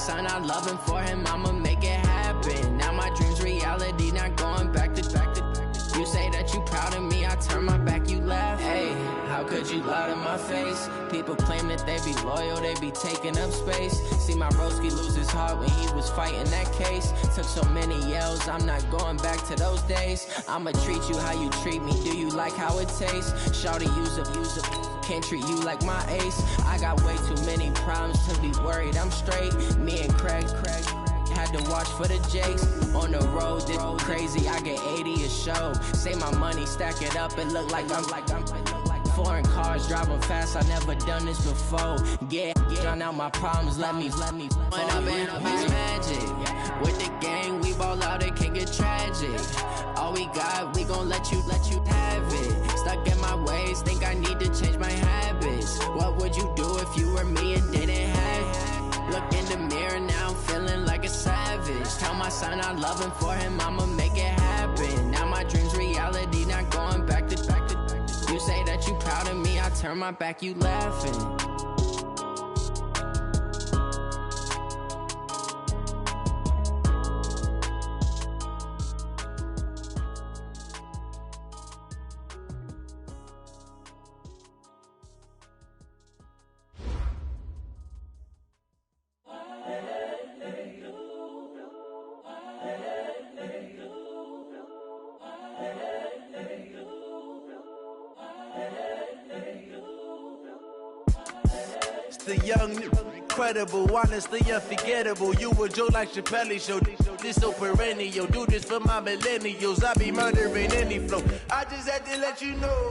son, I love him, for him, I'ma make it happen. Now my dream's reality, not going back to. You say that you proud of me, I turn my back, you laugh. Hey, how could you lie to my face? People claim that they be loyal, they be taking up space. See my broski lose his heart when he was fighting that case. Took so many yells, I'm not going back to those days. I'ma treat you how you treat me, do you like how it tastes? Shawty, use up, can't treat you like my ace. I got way too many problems to be worried, I'm straight. Me and Craig had to watch for the Jakes. On the road, this crazy, I get 80 a show. Say my money, stack it up, it look like I'm foreign cars, driving fast, I never done this before. Get on out my problems, let me When up in it's magic. With the gang, we ball out, it can get tragic. All we got, we gon' let you have it. Stuck in my ways, think I need to change my habits. What would you do if you were me and didn't have it? Look in the mirror now, I'm feeling like a savage. Tell my son I love him, for him, I'ma make it happen. Now my dream's reality, not going back to. You say that you proud of me, I turn my back, you laughing. The young, incredible, honestly unforgettable. You a Joe like Chappelle show. This so perennial. Do this for my millennials. I be murdering any flow. I just had to let you know.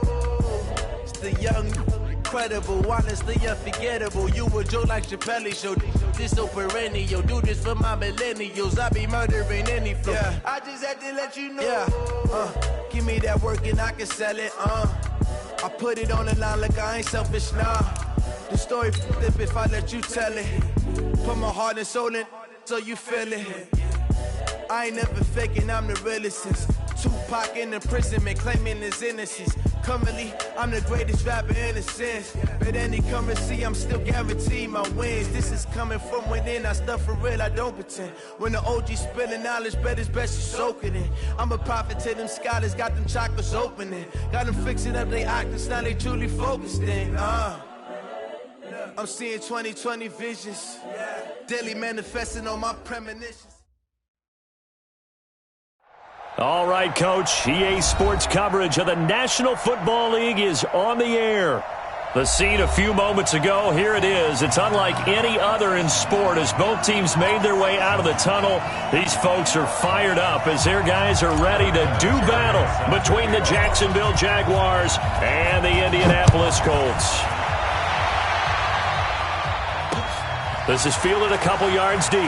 It's the young, incredible, honestly unforgettable. You a Joe like Chappelle show. This so perennial. Do this for my millennials. I be murdering any flow. Yeah. I just had to let you know. Yeah. Give me that work and I can sell it. I put it on the line like I ain't selfish, nah. The story flip if I let you tell it. Put my heart and soul in so you feel it. I ain't never faking, I'm the realest since Tupac in imprisonment, claiming his innocence. Currently, I'm the greatest rapper in a sense. But any currency, I'm still guaranteed my wins. This is coming from within, I stuff for real, I don't pretend. When the OG spilling knowledge, bet it's best you soak it in. I'm a prophet to them scholars, got them chakras opening. Got them fixing up they octaves, now they truly focused in. I'm seeing 2020 visions, daily manifesting on my premonitions. All right, Coach, EA Sports coverage of the National Football League is on the air. The scene a few moments ago, here it is. It's unlike any other in sport as both teams made their way out of the tunnel. These folks are fired up as their guys are ready to do battle between the Jacksonville Jaguars and the Indianapolis Colts. This is fielded a couple yards deep.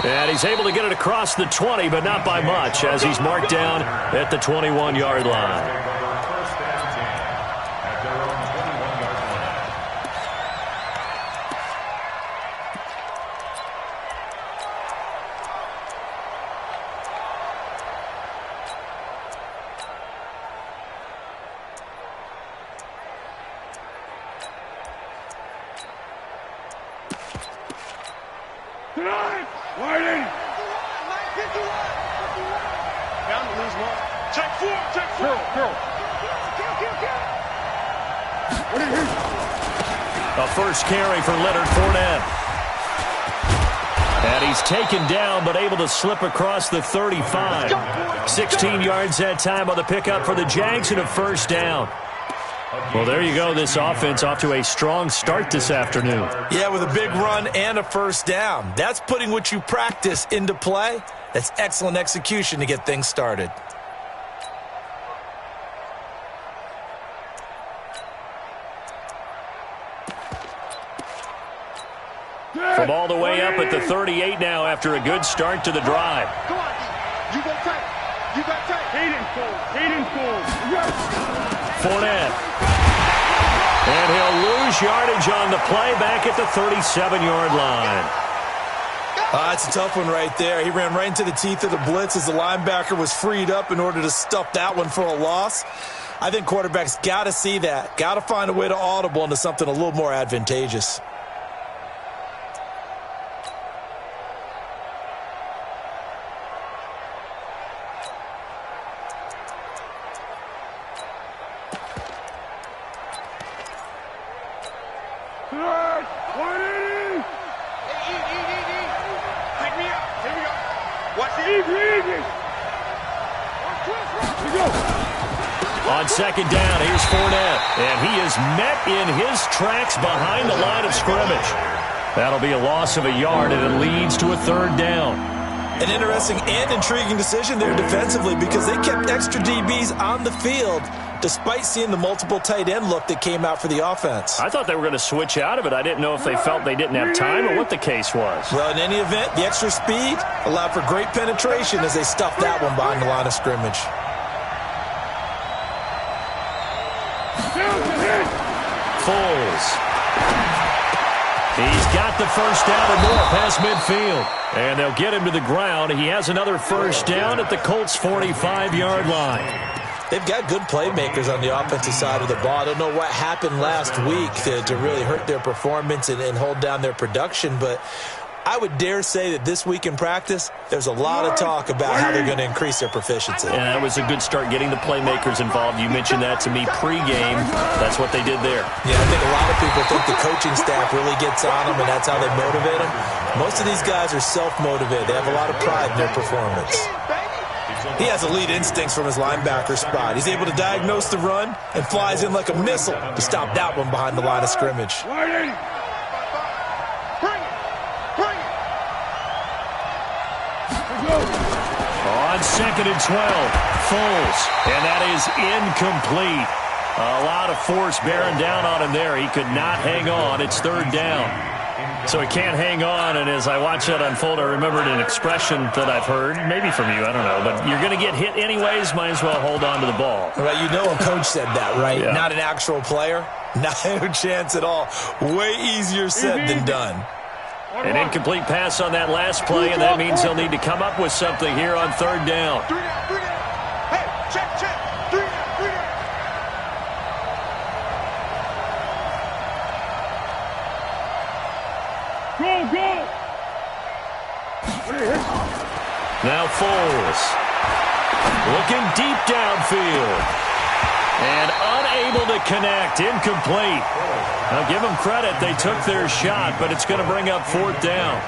And he's able to get it across the 20, but not by much, as he's marked down at the 21-yard line. A first carry for Leonard Fournette. And he's taken down, but able to slip across the 35. 16 yards that time on the pickup for the Jags and a first down. Well, there you go. This offense off to a strong start this afternoon. Yeah, with a big run and a first down. That's putting what you practice into play. That's excellent execution to get things started. From all the way up at the 38 now after a good start to the drive. Come on, you got tight. You got tight. Hayden Cole. Fournette. And he'll lose yardage on the play back at the 37-yard line. It's a tough one right there. He ran right into the teeth of the blitz as the linebacker was freed up in order to stuff that one for a loss. I think quarterbacks got to see that. Got to find a way to audible into something a little more advantageous. Pick me up. Here we go. Watch it. Easy. On second down, here's Fournette, and he is met in his tracks behind the line of scrimmage. That'll be a loss of a yard, and it leads to a third down. An interesting and intriguing decision there defensively because they kept extra DBs on the field despite seeing the multiple tight end look that came out for the offense. I thought they were going to switch out of it. I didn't know if they felt they didn't have time or what the case was. Well, in any event, the extra speed allowed for great penetration as they stuffed that one behind the line of scrimmage. Foles. He's got the first down and more past midfield. And they'll get him to the ground. He has another first down at the Colts' 45-yard line. They've got good playmakers on the offensive side of the ball. I don't know what happened last week to really hurt their performance and hold down their production, but I would dare say that this week in practice, there's a lot of talk about how they're going to increase their proficiency. And that was a good start getting the playmakers involved. You mentioned that to me pregame. That's what they did there. Yeah, I think a lot of people think the coaching staff really gets on them, and that's how they motivate them. Most of these guys are self-motivated. They have a lot of pride in their performance. He has elite instincts from his linebacker spot. He's able to diagnose the run and flies in like a missile to stop that one behind the line of scrimmage. On second and 12, Foles, and that is incomplete. A lot of force bearing down on him there. He could not hang on. It's third down. So he can't hang on, and as I watch that unfold, I remembered an expression that I've heard, maybe from you, I don't know, but you're going to get hit anyways, might as well hold on to the ball. Right, you know a coach said that, right? Yeah. Not an actual player. No chance at all. Way easier said than done. An incomplete pass on that last play, and that means they'll need to come up with something here on third down. Hey, check. 3 down. Go. Now Foles. Looking deep downfield. And unable to connect. Incomplete. Now give them credit. They took their shot, but it's going to bring up fourth down.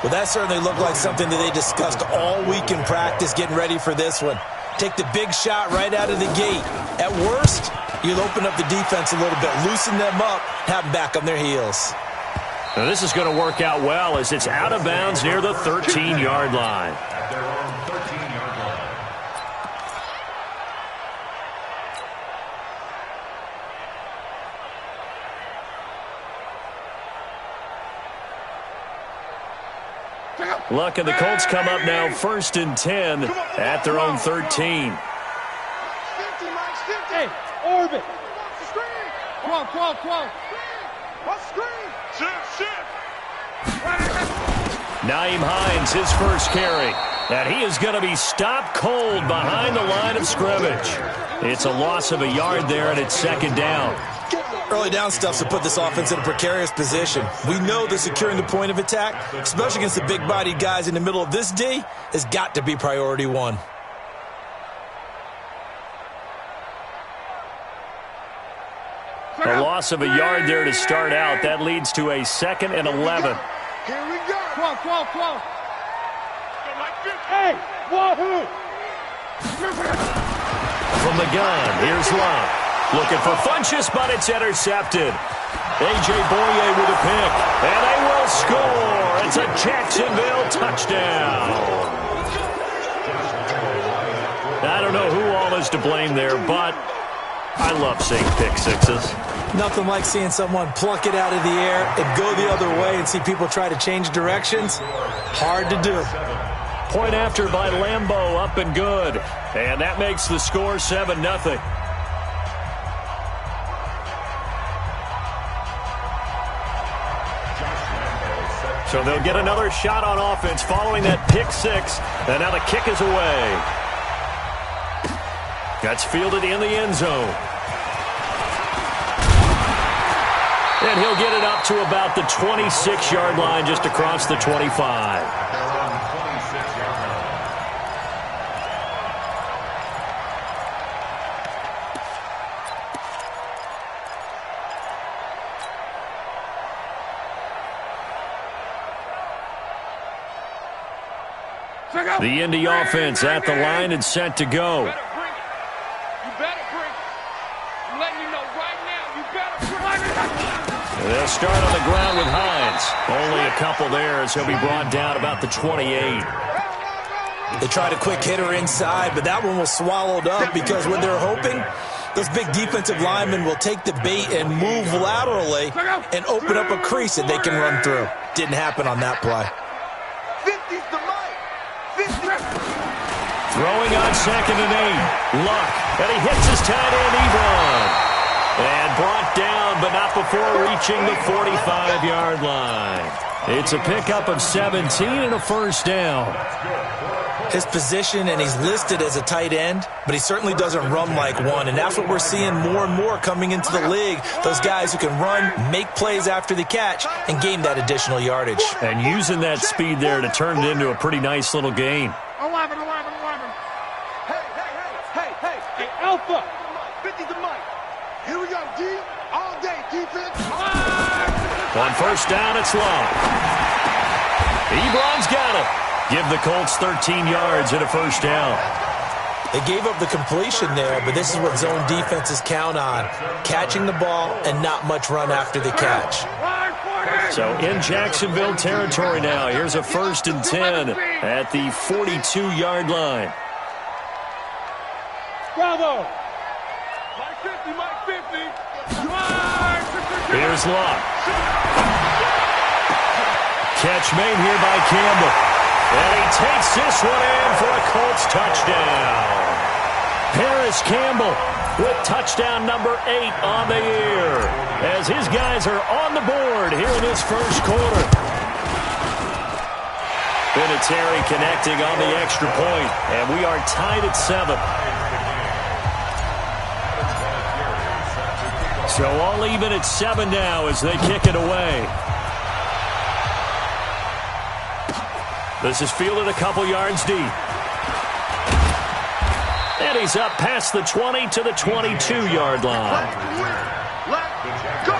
Well, that certainly looked like something that they discussed all week in practice getting ready for this one. Take the big shot right out of the gate. At worst, you'll open up the defense a little bit, loosen them up, have them back on their heels. Now this is going to work out well as it's out of bounds near the 13-yard line. Luck and the Colts come up now first and 10 at their own 13. Hey, orbit. Qual. Shit. Naeem Hines, his first carry. And he is going to be stopped cold behind the line of scrimmage. It's a loss of a yard there, and it's second down. Early down stuff to put this offense in a precarious position. We know that securing the point of attack, especially against the big-bodied guys in the middle of this D, has got to be priority one. A loss of a yard there to start out. That leads to a 2nd and 11. Here we go. Qual. Hey, wahoo! From the gun, here's Love. Looking for Funchess, but it's intercepted. A.J. Boye with a pick, and they will score. It's a Jacksonville touchdown. I don't know who all is to blame there, but I love seeing pick sixes. Nothing like seeing someone pluck it out of the air and go the other way and see people try to change directions. Hard to do. Point after by Lambeau, up and good. And that makes the score 7-0. So they'll get another shot on offense following that pick six. And now the kick is away. That's fielded in the end zone. And he'll get it up to about the 26-yard line, just across the 25. The Indy offense at the line and set to go. They'll start on the ground with Hines. Only a couple there as he'll be brought down about the 28. They tried a quick hitter inside, but that one was swallowed up because when they're hoping, those big defensive linemen will take the bait and move laterally and open up a crease that they can run through. Didn't happen on that play. Throwing on 2nd and 8. Luck. And he hits his tight end, Ebron. And brought down, but not before reaching the 45-yard line. It's a pickup of 17 and a first down. His position, and he's listed as a tight end, but he certainly doesn't run like one, and that's what we're seeing more and more coming into the league. Those guys who can run, make plays after the catch, and gain that additional yardage. And using that speed there to turn it into a pretty nice little gain. 11. Hey, Alpha. 50 to Mike. Here we go, D. All day, defense. On first down, it's long. Ebron's got it. Give the Colts 13 yards and a first down. They gave up the completion there, but this is what zone defenses count on. Catching the ball and not much run after the catch. So in Jacksonville territory now. Here's a 1st and 10 at the 42-yard line. Bravo. Mike 50. Here's Luck. Catch made here by Campbell. And he takes this one in for a Colts touchdown. Paris Campbell with touchdown number 8 on the year as his guys are on the board here in this first quarter. Vinatieri connecting on the extra point, and we are tied at 7. So all even at 7 now as they kick it away. This is fielded a couple yards deep. And he's up past the 20 to the 22-yard line. Let's go.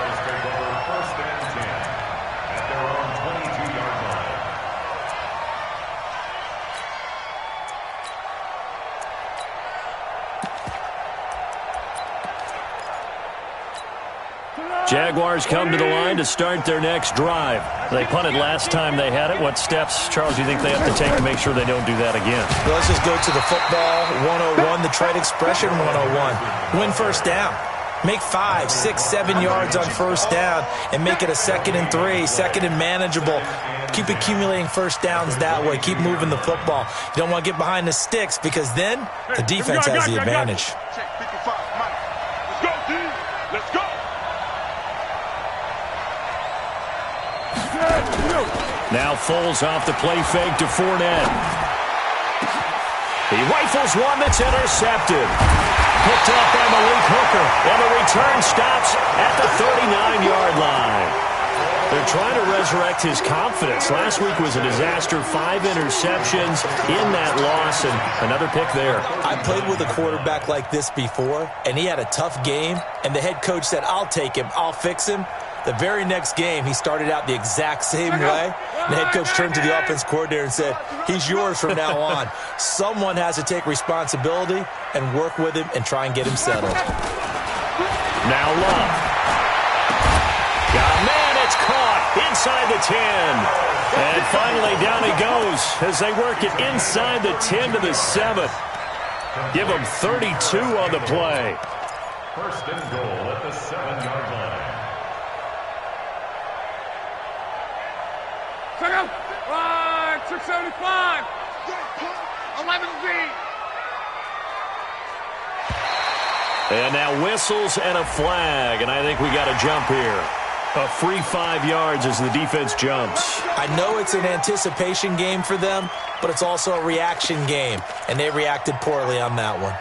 Jaguars come to the line to start their next drive. They punted last time they had it. What steps, Charles, do you think they have to take to make sure they don't do that again? Well, let's just go to the football 101, the trade expression 101. Win first down. Make 5, 6, 7 yards on first down and make it a 2nd and 3, 2nd and manageable. Keep accumulating first downs that way. Keep moving the football. You don't want to get behind the sticks because then the defense has the advantage. Check 55, Mike. Let's go, D. Let's go. Now Foles off the play fake to Fournette. He rifles one that's intercepted. Picked up by Malik Hooker, and the return stops at the 39-yard line. They're trying to resurrect his confidence. Last week was a disaster. 5 interceptions in that loss, and another pick there. I played with a quarterback like this before, and he had a tough game, and the head coach said, I'll take him, I'll fix him. The very next game, he started out the exact same way. The head coach turned to the offense coordinator and said, he's yours from now on. Someone has to take responsibility and work with him and try and get him settled. Now Love. Got a man, it's caught inside the 10. And finally down he goes as they work it inside the 10 to the 7. Give him 32 on the play. First and goal at the 7-yard line. 675. 11 feet. And now whistles and a flag, and I think we got a jump here. A free 5 yards as the defense jumps. I know it's an anticipation game for them, but it's also a reaction game, and they reacted poorly on that one.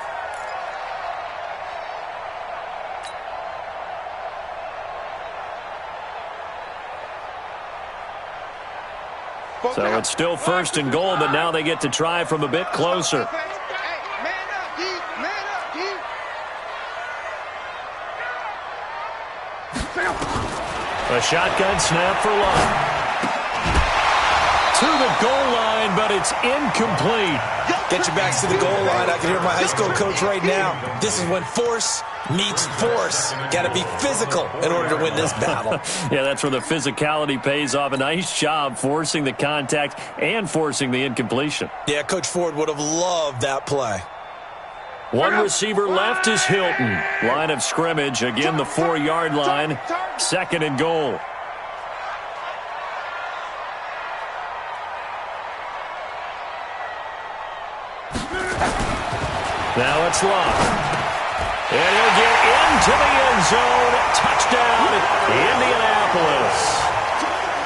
So it's still first and goal, but now they get to try from a bit closer. A shotgun snap for Love. to the goal line, but it's incomplete. Get your backs to the goal line. I can hear my high school coach right now. This is when force meets force. Got to be physical in order to win this battle. Yeah, that's where the physicality pays off. A nice job forcing the contact and forcing the incompletion. Yeah, Coach Ford would have loved that play. One receiver left is Hilton. Line of scrimmage, again the 4-yard line. 2nd and goal. Now it's Love. And he'll get into the end zone. Touchdown, Indianapolis.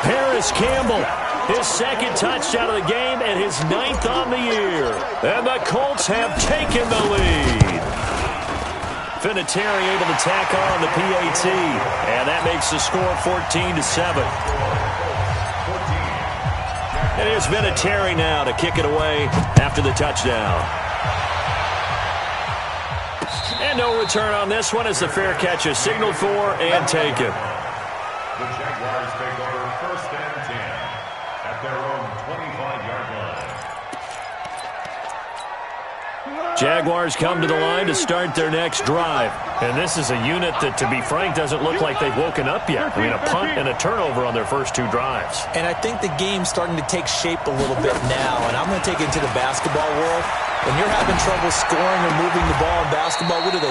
Paris Campbell, his 2nd touchdown of the game and his 9th on the year. And the Colts have taken the lead. Vinatieri able to tack on the PAT. And that makes the score 14-7. And here's Vinatieri now to kick it away after the touchdown. And no return on this one as the fair catch is signaled for and taken. The Jaguars take over 1st and 10 at their own 25-yard line. Jaguars come to the line to start their next drive. And this is a unit that, to be frank, doesn't look like they've woken up yet. I mean, a punt and a turnover on their first 2 drives. And I think the game's starting to take shape a little bit now. And I'm going to take it into the basketball world. When you're having trouble scoring or moving the ball in basketball, what do?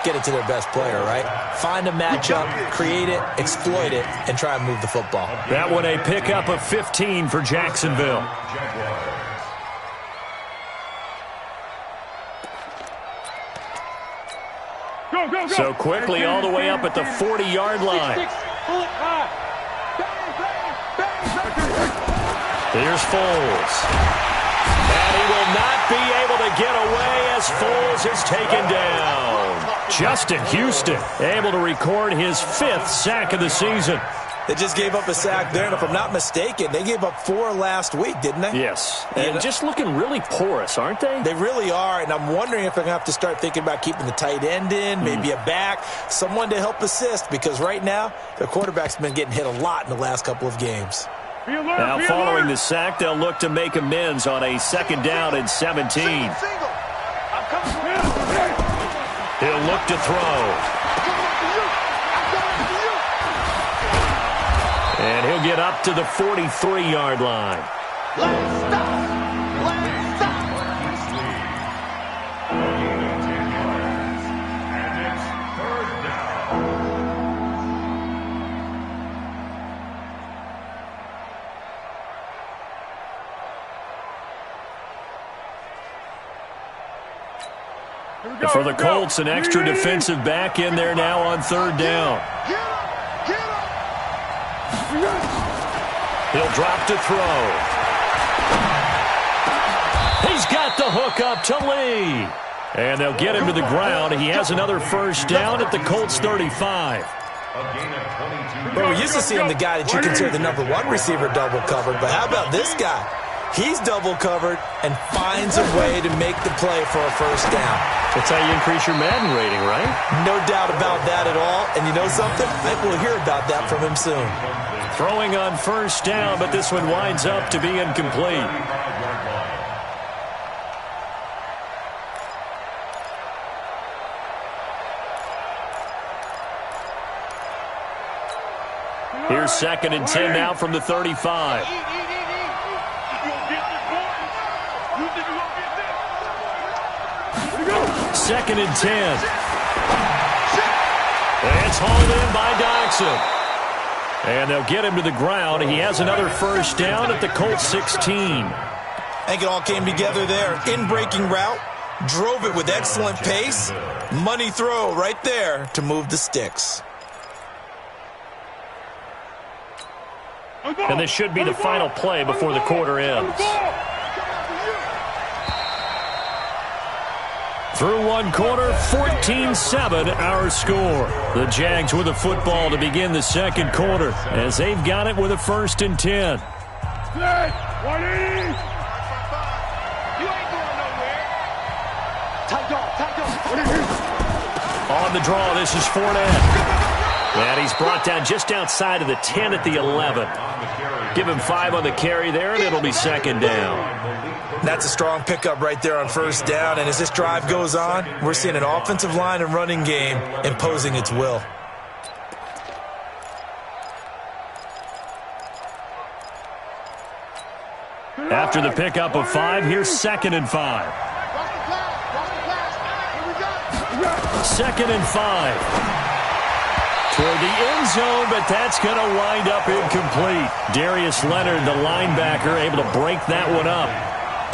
Get it to their best player, right? Find a matchup, create it, exploit it, and try and move the football. That one a pickup of 15 for Jacksonville. So quickly all the way up at the 40-yard line. Here's Foles. And he will not be able to get away as Foles is taken down. Justin Houston able to record his 5th sack of the season. They just gave up a sack there, and if I'm not mistaken, they gave up 4 last week, didn't they? Yes, and just looking really porous, aren't they? They really are, and I'm wondering if they're going to have to start thinking about keeping the tight end in, maybe a back, someone to help assist, because right now, their quarterback's been getting hit a lot in the last couple of games. Now, following the sack, they'll look to make amends on a 2nd down and 17. He'll look to throw. And he'll get up to the 43-yard line. Let's stop. And it's 3rd down. For the Colts, an extra defensive back in there now on 3rd down. He'll drop to throw. He's got the hook up to Lee. And they'll get him to the ground. He has another 1st down at the Colts 35. Well, we're used to seeing the guy that you consider the #1 receiver double covered, but how about this guy? He's double covered and finds a way to make the play for a 1st down. That's how you increase your Madden rating, right? No doubt about that at all. And you know something? I think we'll hear about that from him soon. Throwing on 1st down, but this one winds up to be incomplete. Here's 2nd and 10 now from the 35. Second and 10. It's hauled in by Dodson. And they'll get him to the ground. He has another 1st down at the Colts 16. I think it all came together there. In-breaking route. Drove it with excellent pace. Money throw right there to move the sticks. And this should be the final play before the quarter ends. Through 1 quarter, 14-7 our score. The Jags with the football to begin the 2nd quarter as they've got it with a 1st and 10. On the draw, this is Fournette. And he's brought down just outside of the 10 at the 11. Give him 5 on the carry there, and it'll be second down. That's a strong pickup right there on first down. And as this drive goes on, we're seeing an offensive line and running game imposing its will. After the pickup of 5, here's 2nd and 5. 2nd and 5. Toward the end zone, but that's going to wind up incomplete. Darius Leonard, the linebacker, able to break that one up.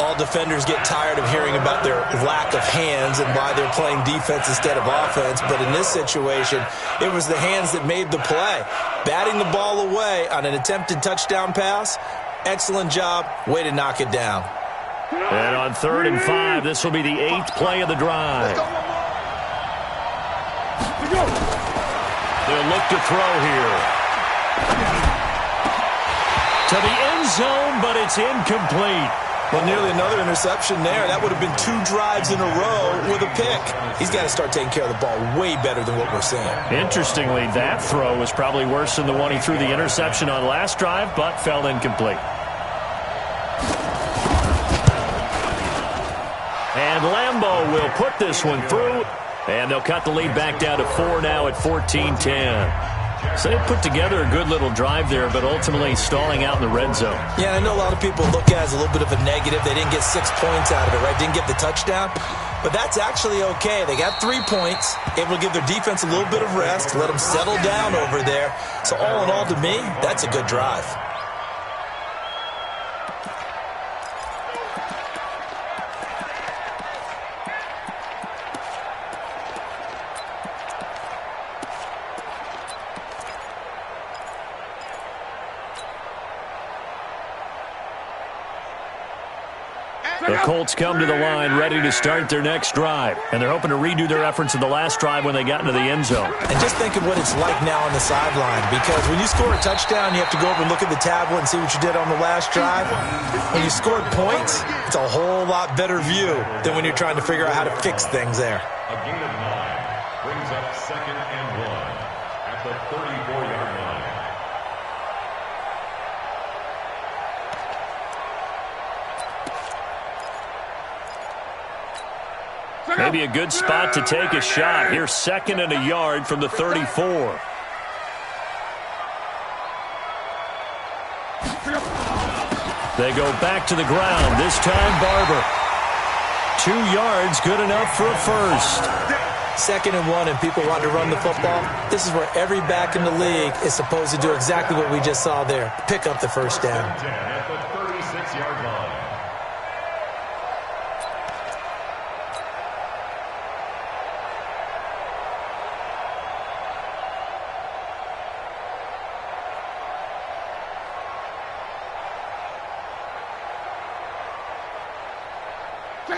All defenders get tired of hearing about their lack of hands and why they're playing defense instead of offense. But in this situation, it was the hands that made the play. Batting the ball away on an attempted touchdown pass. Excellent job. Way to knock it down. And on 3rd and 5, this will be the 8th play of the drive. They'll look to throw here. To the end zone, but it's incomplete. Well, nearly another interception there. That would have been 2 drives in a row with a pick. He's got to start taking care of the ball way better than what we're seeing. Interestingly, that throw was probably worse than the one he threw the interception on last drive, but fell incomplete. And Lambeau will put this one through, and they'll cut the lead back down to 4 now at 14-10. So they put together a good little drive there, but ultimately stalling out in the red zone. Yeah, I know a lot of people look at it as a little bit of a negative. They didn't get 6 points out of it, right? Didn't get the touchdown. But that's actually okay. They got 3 points, able to give their defense a little bit of rest, let them settle down over there. So all in all, to me, that's a good drive. The Colts come to the line ready to start their next drive. And they're hoping to redo their efforts in the last drive when they got into the end zone. And just think of what it's like now on the sideline. Because when you score a touchdown, you have to go over and look at the tablet and see what you did on the last drive. When you scored points, it's a whole lot better view than when you're trying to figure out how to fix things there. A gain of 9 brings up 2nd and 1 at the 34-yard line. Maybe a good spot to take a shot. Here's 2nd and a yard from the 34. They go back to the ground. This time, Barber. 2 yards, good enough for a first. 2nd and 1, and people want to run the football. This is where every back in the league is supposed to do exactly what we just saw there. Pick up the first down. At the 36-yard line.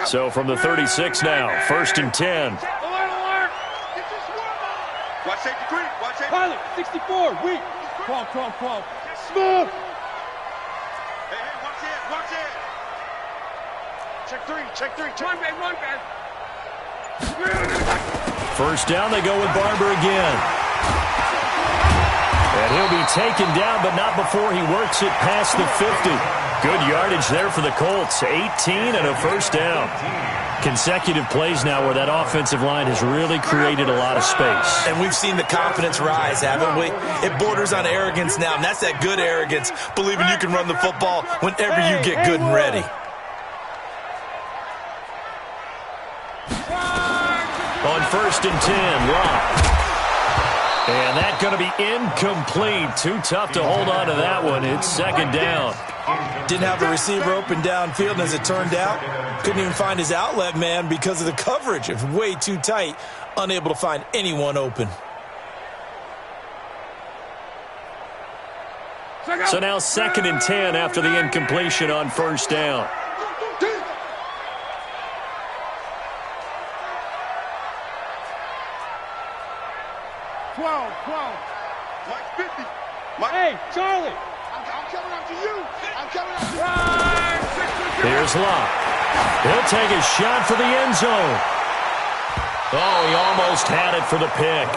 So from the 36 now, 1st and 10. Alert, alert! Watch safety green, watch safety. Pilot, 64, weak. 12. Smooth! Hey, watch it! Check three. Run, man. 1st down, they go with Barber again. And he'll be taken down, but not before he works it past the 50. Good yardage there for the Colts. 18 and a 1st down. Consecutive plays now where that offensive line has really created a lot of space. And we've seen the confidence rise, haven't we? It borders on arrogance now, and that's that good arrogance, believing you can run the football whenever you get good and ready. On 1st and 10, Locke. And that's going to be incomplete. Too tough to hold on to that one. It's 2nd down. Didn't have a receiver open downfield, and as it turned out, couldn't even find his outlet man because of the coverage. It's way too tight, unable to find anyone open. So now 2nd and 10 after the incompletion on 1st down. Mike 50. Hey, Charlie. I'm coming up to you. Here's Locke. He'll take a shot for the end zone. Oh, he almost had it for the pick.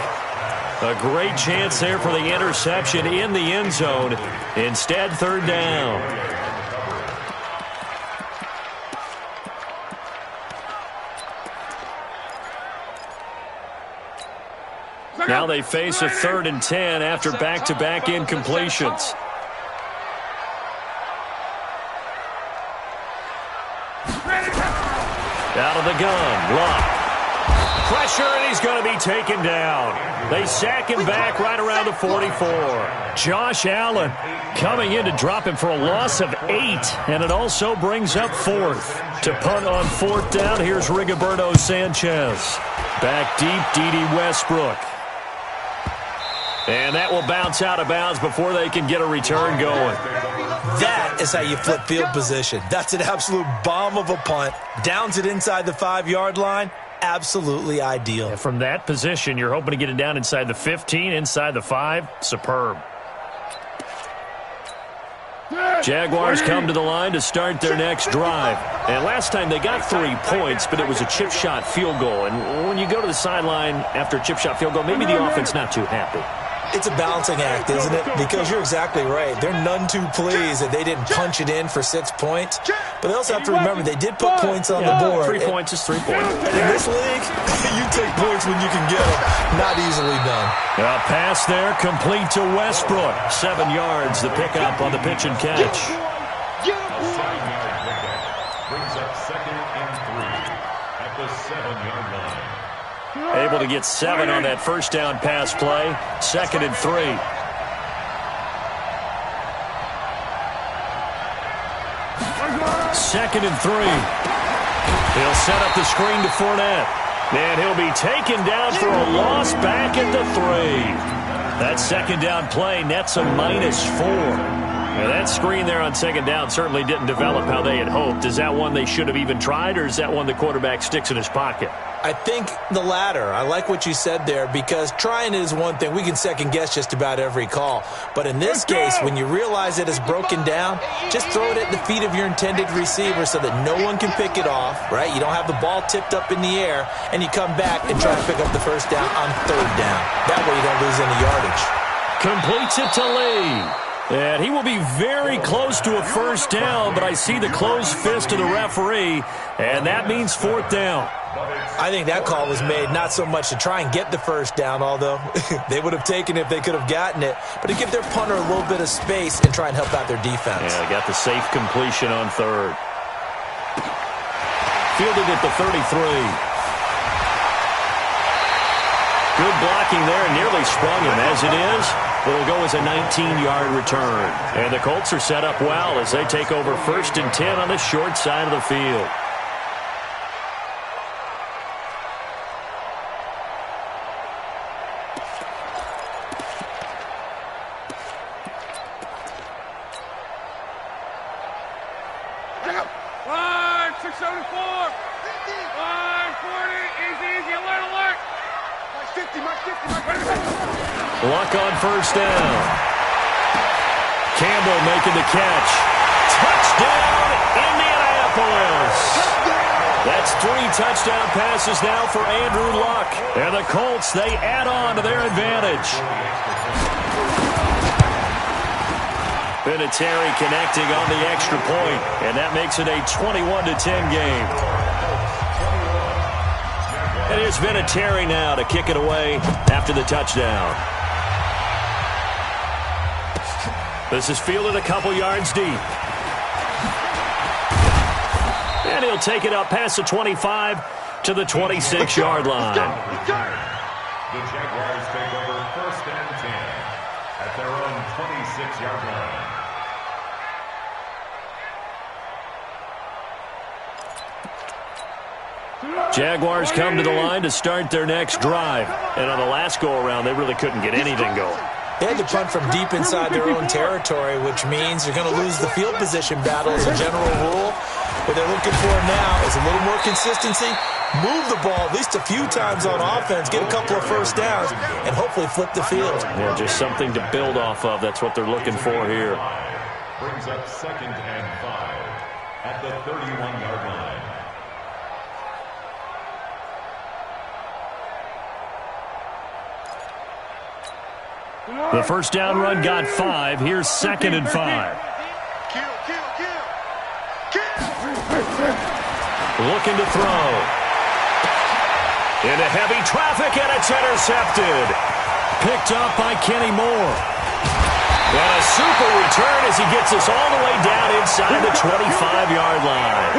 A great chance there for the interception in the end zone. Instead, third down. Now they face a 3rd and 10 after back-to-back incompletions. Out of the gun, Luck. Pressure, and he's going to be taken down. They sack him back right around the 44. Josh Allen coming in to drop him for a loss of 8, and it also brings up 4th. To punt on 4th down, here's Rigoberto Sanchez. Back deep, Dede Westbrook. And that will bounce out of bounds before they can get a return going. That is how you flip field position. That's an absolute bomb of a punt. Downs it inside the 5-yard line. Absolutely ideal. And from that position, you're hoping to get it down inside the 15, inside the 5. Superb. Jaguars come to the line to start their next drive. And last time they got 3 points, but it was a chip shot field goal. And when you go to the sideline after a chip shot field goal, maybe the offense not too happy. It's a balancing act, isn't it? Because you're exactly right. They're none too pleased that they didn't punch it in for 6 points. But they also have to remember they did put points on the board. 3 points is 3 points. And in this league, you take points when you can get them. Not easily done. A pass there, complete to Westbrook. 7 yards, the pickup on the pitch and catch. A 7-yard pickup brings up 2nd and 3 at the 7-yard line. Able to get 7 on that first down pass play. 2nd and 3. Second and 3. He'll set up the screen to Fournette. And he'll be taken down for a loss back at the 3. That second down play nets a -4. Now that screen there on 2nd down certainly didn't develop how they had hoped. Is that one they should have even tried, or is that one the quarterback sticks in his pocket? I think the latter. I like what you said there, because trying it is one thing. We can second-guess just about every call. But in this case, when you realize it is broken down, just throw it at the feet of your intended receiver so that no one can pick it off, right? You don't have the ball tipped up in the air, and you come back and try to pick up the first down on 3rd down. That way you don't lose any yardage. Completes it to Lee. And he will be very close to a first down, but I see the closed fist of the referee, and that means 4th down. I think that call was made not so much to try and get the first down, although they would have taken it if they could have gotten it, but to give their punter a little bit of space and try and help out their defense. Yeah, got the safe completion on 3rd. Fielded at the 33. Good blocking there, and nearly sprung him. As it is, it'll go as a 19-yard return. And the Colts are set up well as they take over 1st and 10 on the short side of the field. Line 674. Line 40. Easy. Alert. 50. Luck on first down. Campbell making the catch. Touchdown, Indianapolis. That's 3 touchdown passes now for Andrew Luck. And the Colts, they add on to their advantage. Vinatieri connecting on the extra point, and that makes it a 21-10 game. And here's Vinatieri now to kick it away after the touchdown. This is fielded a couple yards deep. And he'll take it up past the 25 to the 26-yard line. The Jaguars take over 1st and 10 at their own 26-yard line. Jaguars come to the line to start their next drive. And on the last go-around, they really couldn't get anything going. They had to punt from deep inside their own territory, which means you're going to lose the field position battle as a general rule. What they're looking for now is a little more consistency, move the ball at least a few times on offense, get a couple of first downs, and hopefully flip the field. Yeah, just something to build off of. That's what they're looking for here. Brings up 2nd and 5 at the 31-yard line. The first down run got 5. Here's 2nd and 5. Kill. Looking to throw. Into heavy traffic, and it's intercepted. Picked up by Kenny Moore. And a super return as he gets us all the way down inside the 25-yard line.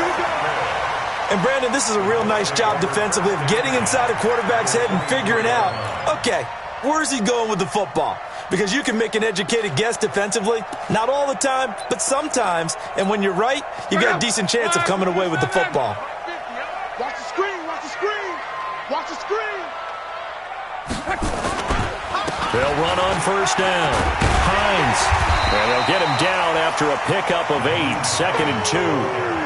And, Brandon, this is a real nice job defensively of getting inside a quarterback's head and figuring out, okay, where's he going with the football? Because you can make an educated guess defensively, not all the time, but sometimes. And when you're right, you got a decent chance of coming away with the football. Watch the screen. Watch the screen. They'll run on first down. Hines. And they'll get him down after a pickup of 8. 2nd and 2.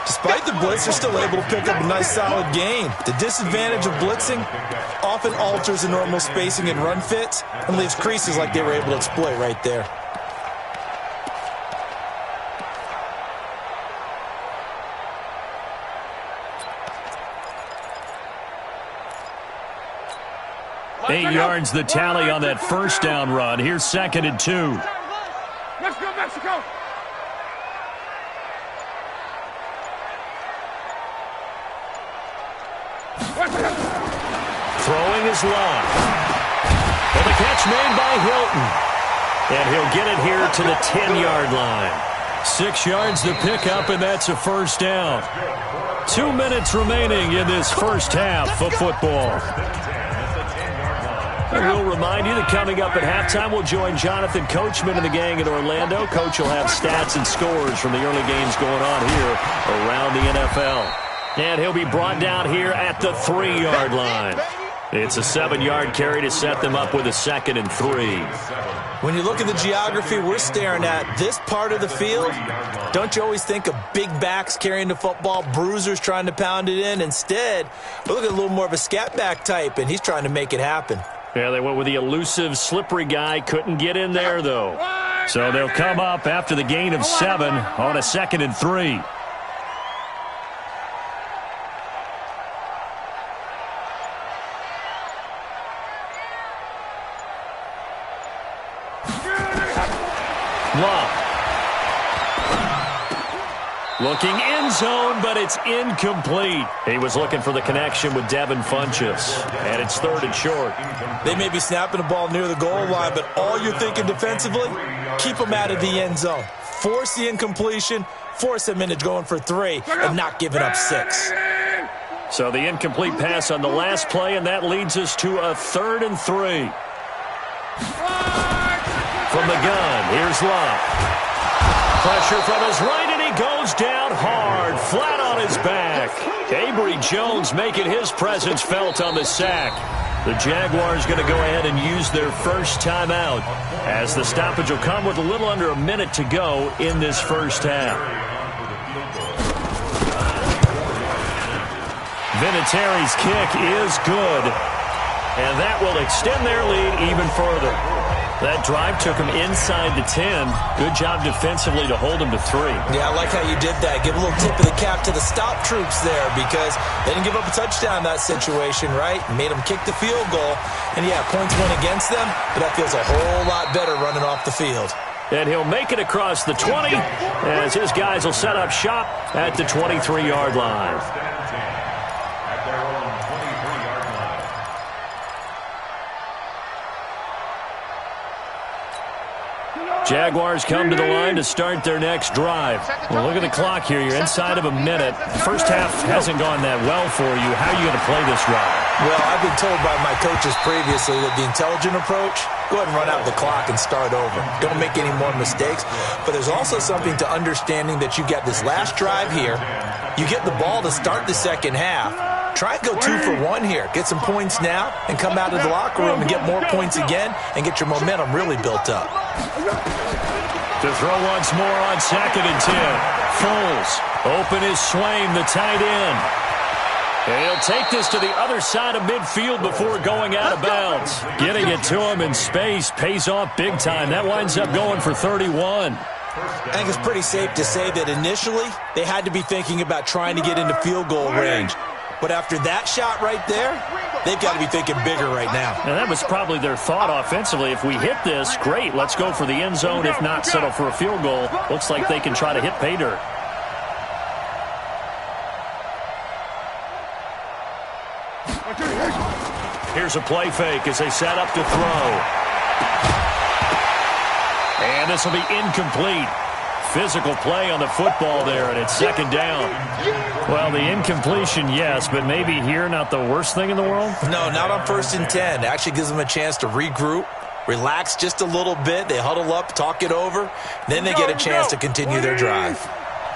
Despite the blitz, they're still able to pick up a nice, solid gain. The disadvantage of blitzing often alters the normal spacing and run fits and leaves creases like they were able to exploit right there. Eight yards the tally on that first down run. Here's 2nd and 2. Mexico. Throwing is long. And the catch made by Hilton. And he'll get it here to the 10-yard line. 6 yards to pick up, and that's a first down. 2 minutes remaining in this first half of football. And we'll remind you that coming up at halftime, we'll join Jonathan Coachman and the gang in Orlando. Coach will have stats and scores from the early games going on here around the NFL. And he'll be brought down here at the 3-yard line. It's a 7-yard carry to set them up with a 2nd and 3. When you look at the geography we're staring at, this part of the field, don't you always think of big backs carrying the football, bruisers trying to pound it in? Instead, we look at a little more of a scat back type, and he's trying to make it happen. Yeah, they went with the elusive, slippery guy. Couldn't get in there, though. So they'll come up after the gain of 7 on a 2nd and 3. Love. Looking end zone, but it's incomplete. He was looking for the connection with Devin Funchess. And it's 3rd and short. They may be snapping the ball near the goal line, but all you're thinking defensively, keep them out of the end zone. Force the incompletion, force them into going for 3, and not giving up 6. So the incomplete pass on the last play, and that leads us to a 3rd and 3. From the gun, here's Love. Pressure from his right, and he goes down hard, flat on his back. Avery Jones making his presence felt on the sack. The Jaguars going to go ahead and use their first timeout, as the stoppage will come with a little under a minute to go in this first half. Vinatieri's kick is good, and that will extend their lead even further. That drive took him inside the 10. Good job defensively to hold him to 3. Yeah, I like how you did that. Give a little tip of the cap to the stop troops there, because they didn't give up a touchdown in that situation, right? Made them kick the field goal. And, yeah, points went against them, but that feels a whole lot better running off the field. And he'll make it across the 20 as his guys will set up shop at the 23-yard line. Jaguars come to the line to start their next drive. Well, look at the clock here. You're inside of a minute. First half hasn't gone that well for you. How are you going to play this drive? Well, I've been told by my coaches previously that the intelligent approach, go ahead and run out the clock and start over. Don't make any more mistakes. But there's also something to understanding that you get this last drive here. You get the ball to start the second half. Try and go 2 for 1 here. Get some points now and come out of the locker room and get more points again and get your momentum really built up. To throw once more on 2nd and 10. Foles. Open is Swain, the tight end. And he'll take this to the other side of midfield before going out of bounds. Getting it to him in space pays off big time. That winds up going for 31. I think it's pretty safe to say that initially they had to be thinking about trying to get into field goal range. But after that shot right there, they've got to be thinking bigger right now. And that was probably their thought offensively. If we hit this, great. Let's go for the end zone. If not, settle for a field goal. Looks like they can try to hit pay dirt. Here's a play fake as they set up to throw. And this will be incomplete. Physical play on the football there, and it's second down. Well, the incompletion, yes, but maybe here not the worst thing in the world? No, not on 1st and 10. It actually gives them a chance to regroup, relax just a little bit. They huddle up, talk it over. Then they get a chance to continue their drive.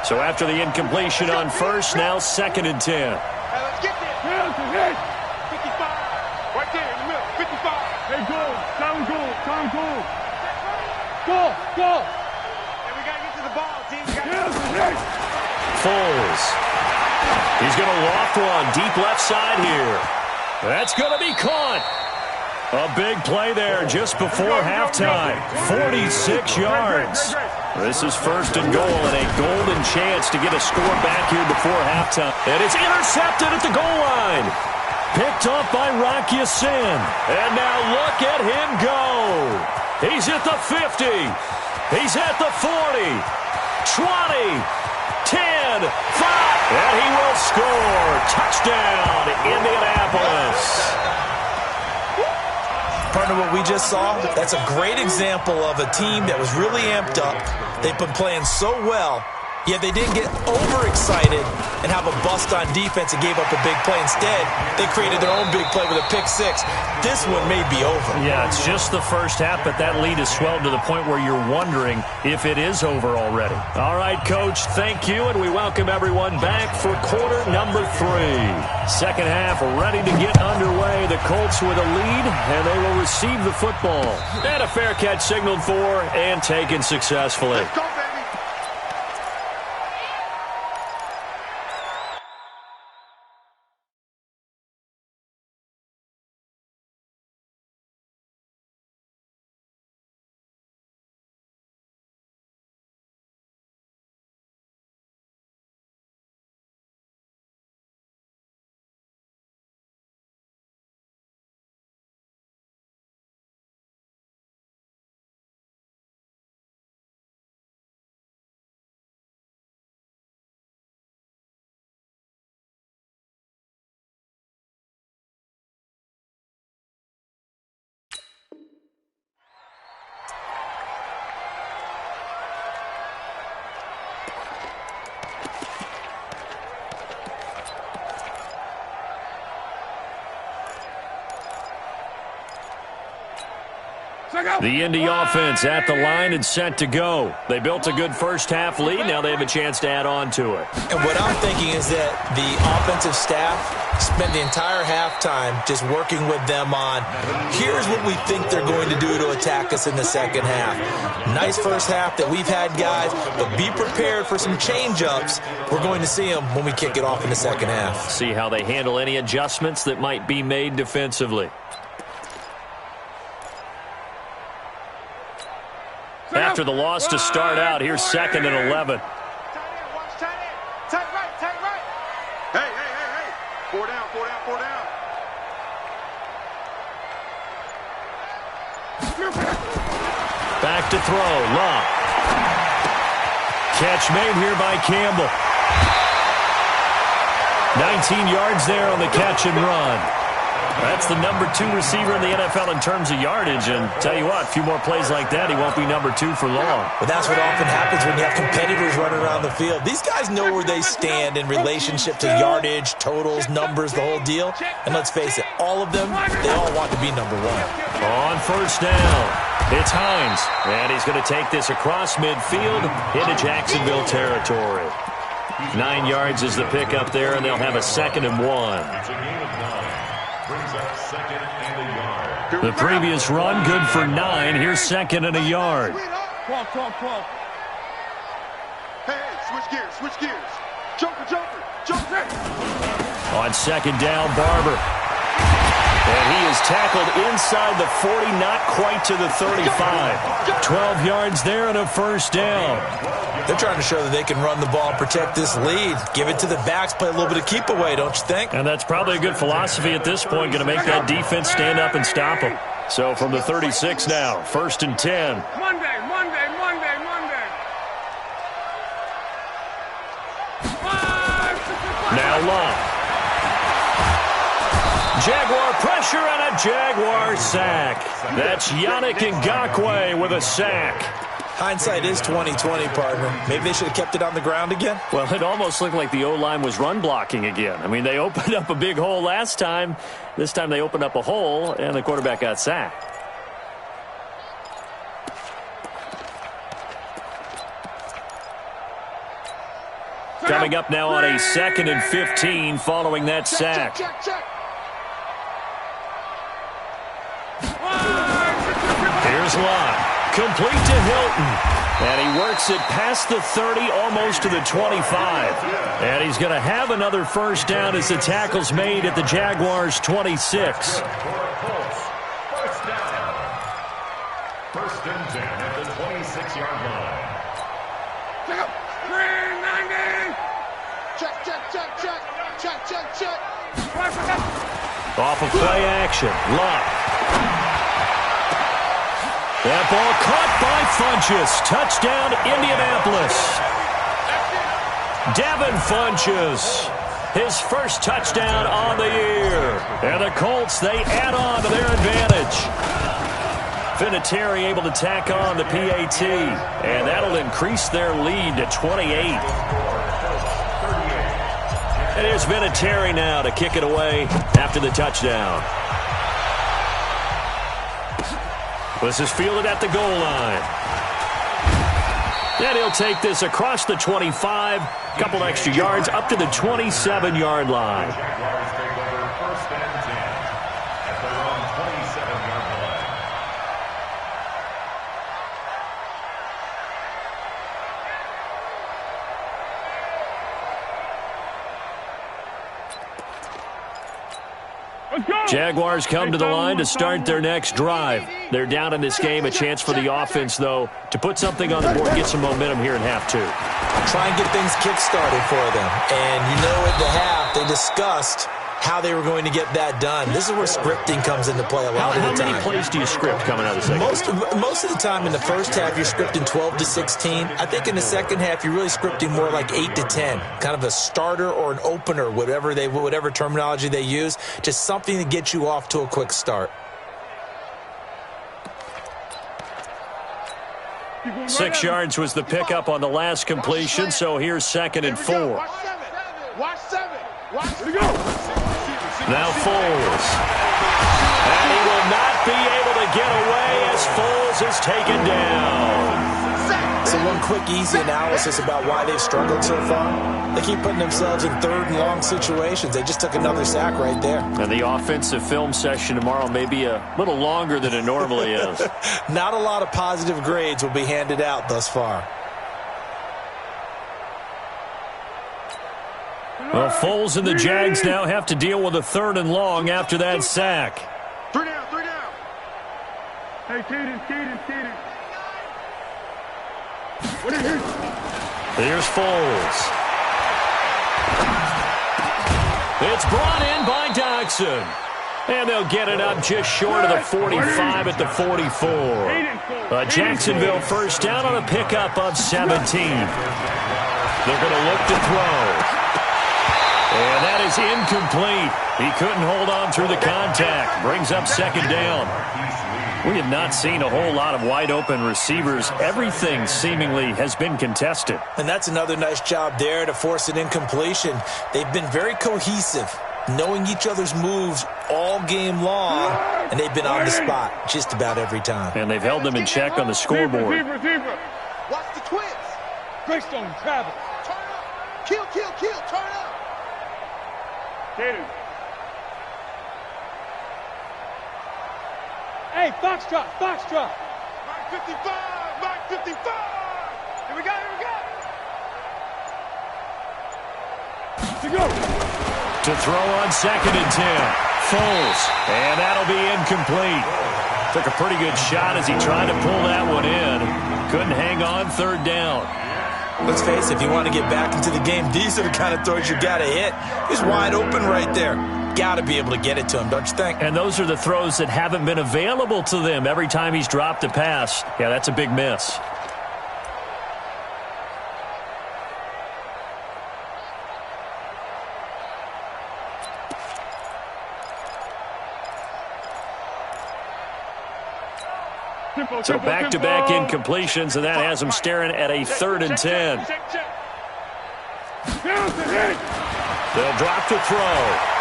So after the incompletion on first, now 2nd and 10. Let's get there. 55. Right there in the middle. 55. Hey, go. Time go. Time go. Go. And we got to get to the ball, team. Foles. He's going to loft one deep left side here. That's going to be caught. A big play there just before halftime. 46 yards. This is 1st and goal and a golden chance to get a score back here before halftime. And it's intercepted at the goal line. Picked off by Rock Ya-Sin. And now look at him go. He's at the 50. He's at the 40. 20. 10. 5. And he will score. Touchdown, Indianapolis. Partner, what we just saw, that's a great example of a team that was really amped up. They've been playing so well, yet they didn't get overexcited and have a bust on defense and gave up a big play. Instead, they created their own big play with a pick six. This one may be over. Yeah, it's just the first half, but that lead has swelled to the point where you're wondering if it is over already. All right, Coach, thank you, and we welcome everyone back for quarter number 3. Second half ready to get underway. The Colts with a lead, and they will receive the football. And a fair catch signaled for and taken successfully. Let's go, baby. The Indy offense at the line and set to go. They built a good first half lead. Now they have a chance to add on to it. And what I'm thinking is that the offensive staff spent the entire halftime just working with them on, here's what we think they're going to do to attack us in the second half. Nice first half that we've had, guys, but be prepared for some change-ups. We're going to see them when we kick it off in the second half. See how they handle any adjustments that might be made defensively. After the loss to start out, here's 2nd and 11. Tight right. Hey. 4 down. Back to throw. Love. Catch made here by Campbell. 19 yards there on the catch and run. That's the number 2 receiver in the NFL in terms of yardage. And tell you what, a few more plays like that, he won't be number 2 for long. But that's what often happens when you have competitors running around the field. These guys know where they stand in relationship to yardage, totals, numbers, the whole deal. And let's face it, all of them, they all want to be number 1. On first down, it's Hines. And he's going to take this across midfield into Jacksonville territory. 9 yards is the pickup there, and they'll have a 2nd and 1. The previous run, good for 9. Here's 2nd and a yard. Come. Hey, switch gears. Jumper. On 2nd down, Barber. And he is tackled inside the 40, not quite to the 35. 12 yards there and a first down. They're trying to show that they can run the ball, protect this lead. Give it to the backs, play a little bit of keep away, don't you think? And that's probably a good philosophy at this point, going to make that defense stand up and stop them. So from the 36 now, 1st and 10. Monday. Now Long. Jaguar pressure and a Jaguar sack. That's Yannick Ngakoue with a sack. Hindsight is 20/20, partner. Maybe they should have kept it on the ground again. Well, it almost looked like the O-line was run blocking again. I mean, they opened up a big hole last time. This time they opened up a hole, and the quarterback got sacked. Coming up now on a 2nd and 15 following that sack. Here's Lott. Complete to Hilton. And he works it past the 30, almost to the 25. And he's going to have another first down as the tackle's made at the Jaguars' 26. First down. 1st and 10 at the 26-yard line. Off of play action. Lott. That ball caught by Funchess. Touchdown, Indianapolis. Devin Funchess. His first touchdown on the year. And the Colts, they add on to their advantage. Vinatieri able to tack on the PAT. And that'll increase their lead to 28. And here's Vinatieri now to kick it away after the touchdown. This is fielded at the goal line. And he'll take this across the 25, couple extra yards up to the 27-yard line. Jaguars take over 1st and 10 at their own 27-yard line. Jaguars come to the line to start their next drive. They're down in this game. A chance for the offense, though, to put something on the board, get some momentum here in half 2. Try and get things kick-started for them. And you know at the half, they discussed how they were going to get that done. This is where scripting comes into play a lot of the time. How many plays do you script coming out of the second half? Most of the time in the first half, you're scripting 12 to 16. I think in the second half, you're really scripting more like 8 to 10. Kind of a starter or an opener, whatever terminology they use. Just something to get you off to a quick start. 6 yards was the pickup on the last completion, so here's 2nd and 4. Watch 7. Now Foles. And he will not be able to get away as Foles is taken down. So one quick, easy analysis about why they've struggled so far. They keep putting themselves in 3rd and long situations. They just took another sack right there. And the offensive film session tomorrow may be a little longer than it normally is. Not a lot of positive grades will be handed out thus far. Well, Foles and the Jags now have to deal with a 3rd and long after that sack. 3 down. Hey, Keaton. What is it? Here's Foles. It's brought in by Dodson. And they'll get it up just short of the 45 at the 44. A Jacksonville first down on a pickup of 17. They're going to look to throw. And that is incomplete. He couldn't hold on through the contact. Brings up 2nd down. We have not seen a whole lot of wide-open receivers. Everything seemingly has been contested. And that's another nice job there to force an incompletion. They've been very cohesive, knowing each other's moves all game long, and they've been on the spot just about every time. And they've held them in check on the scoreboard. Receiver. Watch the twins. Greystone, travel. Turn up. Kill. Turn up. Kaden. Hey, Foxtrot. Mark 55. Here we go. To throw on 2nd and 10. Foles, and that'll be incomplete. Took a pretty good shot as he tried to pull that one in. Couldn't hang on third down. Let's face it, if you want to get back into the game, these are the kind of throws you got to hit. He's wide open right there. Got to be able to get it to him, don't you think? And those are the throws that haven't been available to them every time he's dropped a pass. Yeah, that's a big miss. So back-to-back incompletions, and that has him staring at a 3rd and 10. They'll drop to throw.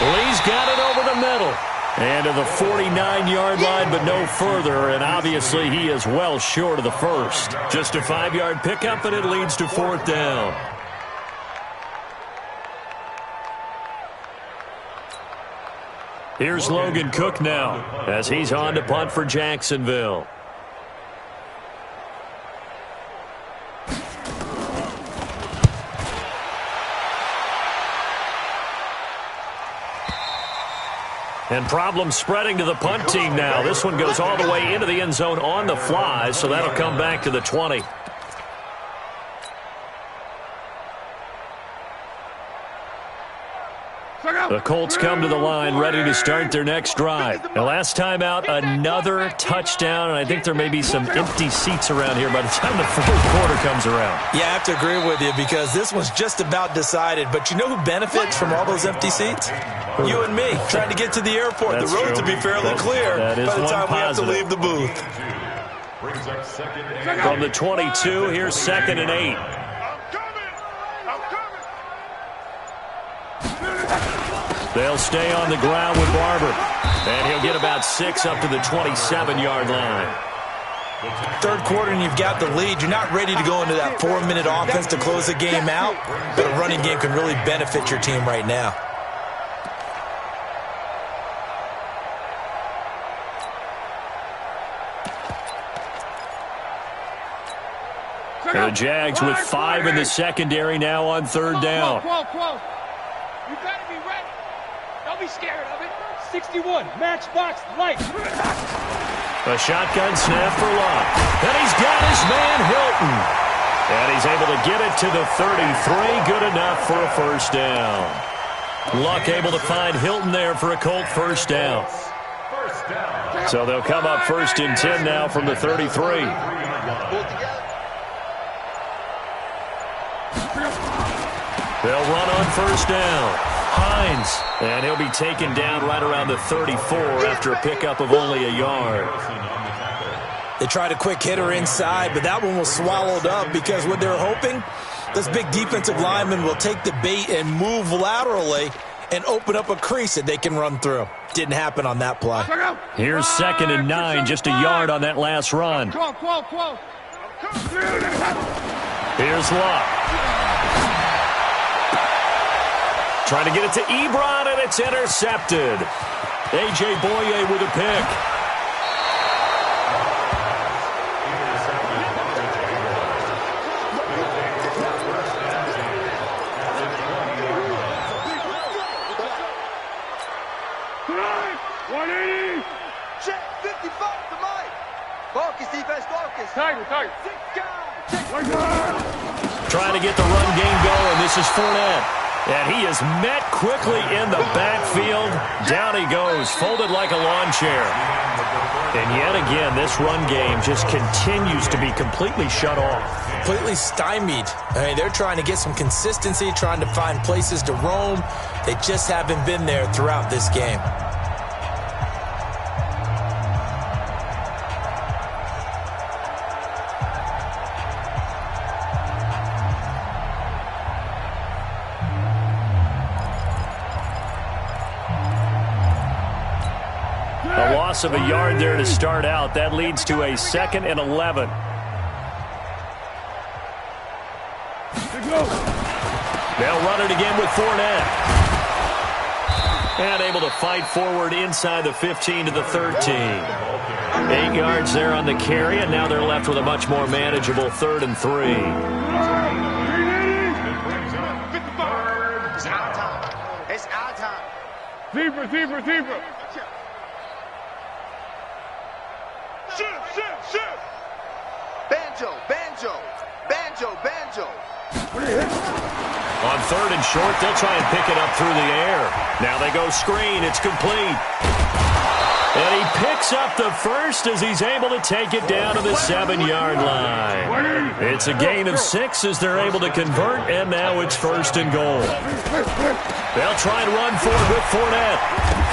Lee's got it over the middle. And to the 49-yard line, but no further, and obviously he is well short of the first. Just a 5-yard pickup, and it leads to 4th down. Here's Logan Cook now as he's on to punt for Jacksonville. And problems spreading to the punt team now. This one goes all the way into the end zone on the fly, so that'll come back to the 20. The Colts come to the line ready to start their next drive. The last time out, another touchdown, and I think there may be some empty seats around here by the time the 4th quarter comes around. Yeah, I have to agree with you because this one's just about decided. But you know who benefits from all those empty seats? You and me, trying to get to the airport. That's the roads true. will be fairly clear by the time we have to leave the booth. From the 22, here's 2nd and 8. They'll stay on the ground with Barber. And he'll get about 6 up to the 27-yard line. 3rd quarter and you've got the lead. You're not ready to go into that 4-minute offense to close the game out. But a running game can really benefit your team right now. The Jags with 5 in the secondary now on 3rd down. You better be ready. Don't be scared of it. 61, matchbox, light. A shotgun snap for Luck. And he's got his man Hilton. And he's able to get it to the 33. Good enough for a 1st down. Luck able to find Hilton there for a Colt 1st down. So they'll come up 1st and 10 now from the 33. They'll run on 1st down. Hines, and he'll be taken down right around the 34 after a pickup of only a yard. They tried a quick hitter inside, but that one was swallowed up because what they're hoping, this big defensive lineman will take the bait and move laterally and open up a crease that they can run through. Didn't happen on that play. Here's 2nd and 9, just a yard on that last run. Here's Luck. Trying to get it to Ebron, and it's intercepted. A.J. Boye with a pick. Trying to get the run game going. This is Fournette. And he is met quickly in the backfield. Down he goes, folded like a lawn chair. And yet again, this run game just continues to be completely shut off. Completely stymied. I mean, they're trying to get some consistency, trying to find places to roam. They just haven't been there throughout this game. A loss of a yard there to start out. That leads to a 2nd and 11. They'll run it again with Fournette. And able to fight forward inside the 15 to the 13. 8 yards there on the carry, and now they're left with a much more manageable 3rd and 3. Zebra. Shoot. Banjo. On 3rd and short, they'll try and pick it up through the air. Now they go screen. It's complete. And he picks up the first as he's able to take it down to the 7-yard line. It's a gain of 6 as they're able to convert, and now it's 1st and goal. They'll try and run forward with Fournette.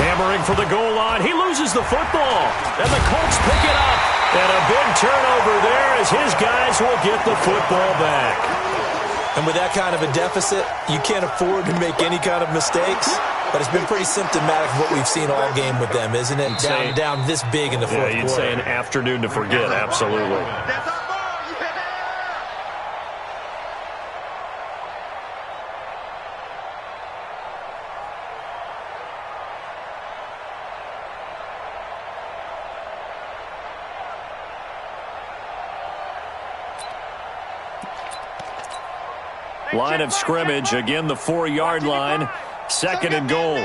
Hammering for the goal line. He loses the football, and the Colts pick it up. And a big turnover there as his guys will get the football back. And with that kind of a deficit, you can't afford to make any kind of mistakes. But it's been pretty symptomatic of what we've seen all game with them, isn't it? Down this big in the fourth quarter. You'd say an afternoon to forget, absolutely. Line of scrimmage, again the 4-yard line. 2nd and goal.